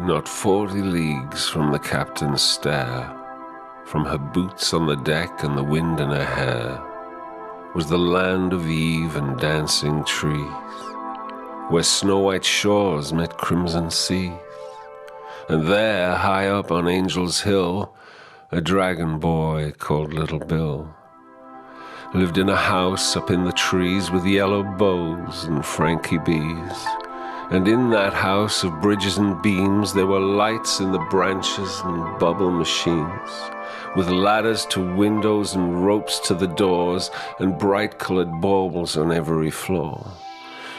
Not 40 leagues from the captain's stare, from her boots on the deck and the wind in her hair, was the land of eve and dancing trees, where snow-white shores met crimson seas. And there, high up on Angel's Hill, a dragon boy called Little Bill lived in a house up in the trees with yellow bows and Frankie bees. And in that house of bridges and beams there were lights in the branches and bubble machines, with ladders to windows and ropes to the doors and bright-colored baubles on every floor.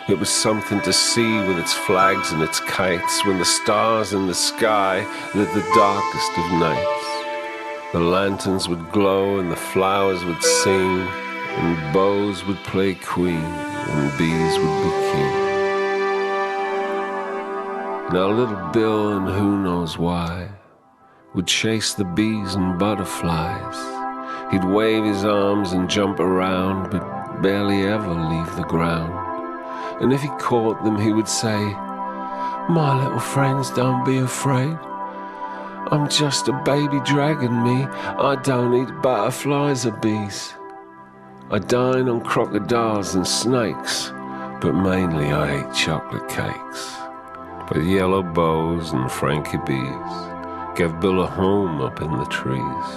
It was something to see with its flags and its kites when the stars in the sky lit the darkest of nights. The lanterns would glow and the flowers would sing, and bows would play queen and bees would be king. Now Little Bill, and who knows why, would chase the bees and butterflies. He'd wave his arms and jump around, but barely ever leave the ground. And if he caught them, he would say, "My little friends, don't be afraid. I'm just a baby dragon, me. I don't eat butterflies or bees. I dine on crocodiles and snakes, but mainly I eat chocolate cakes." But yellow bows and Frankie bees gave Bill a home up in the trees.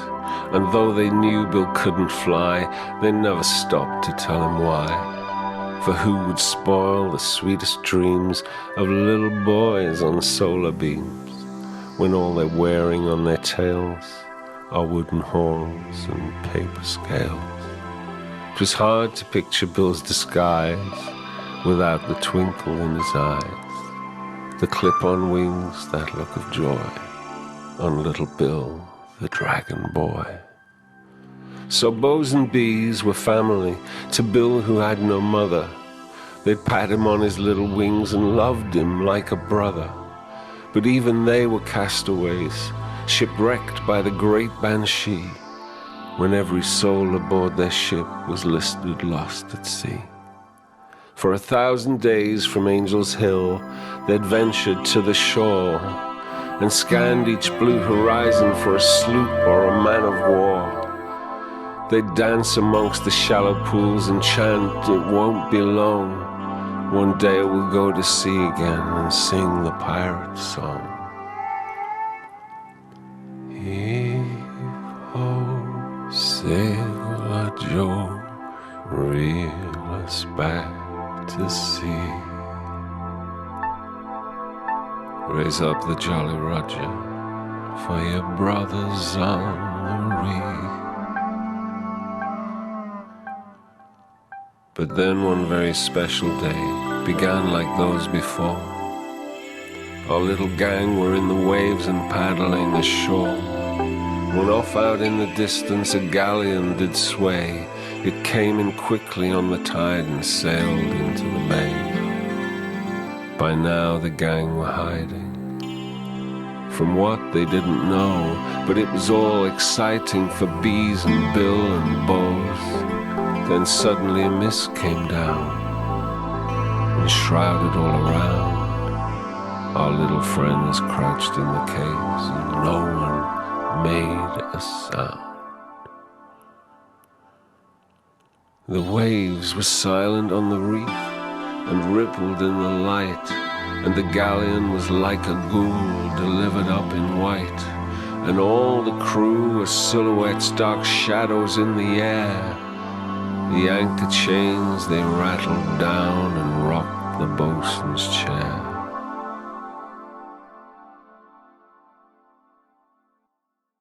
And though they knew Bill couldn't fly, they never stopped to tell him why. For who would spoil the sweetest dreams of little boys on solar beams, when all they're wearing on their tails are wooden horns and paper scales? It was hard to picture Bill's disguise without the twinkle in his eyes, the clip-on wings, that look of joy on Little Bill, the dragon boy. So bows and bees were family to Bill, who had no mother. They'd pat him on his little wings and loved him like a brother. But even they were castaways, shipwrecked by the great Banshee, when every soul aboard their ship was listed lost at sea. For 1,000 days from Angel's Hill, they'd ventured to the shore and scanned each blue horizon for a sloop or a man of war. They'd dance amongst the shallow pools and chant, "It won't be long. One day we'll go to sea again and sing the pirate song." Heave-ho, sailor Joe, reel us back to sea. Raise up the Jolly Roger for your brothers on the reef. But then one very special day began like those before. Our little gang were in the waves and paddling ashore, when off out in the distance a galleon did sway. It came in quickly on the tide and sailed into the bay. By now the gang were hiding from what they didn't know, but it was all exciting for bees and Bill and bows. Then suddenly a mist came down and shrouded all around. Our little friends crouched in the caves and no one made a sound. The waves were silent on the reef and rippled in the light, and the galleon was like a ghoul delivered up in white, and all the crew were silhouettes, dark shadows in the air. The anchor chains they rattled down and rocked the bosun's chair.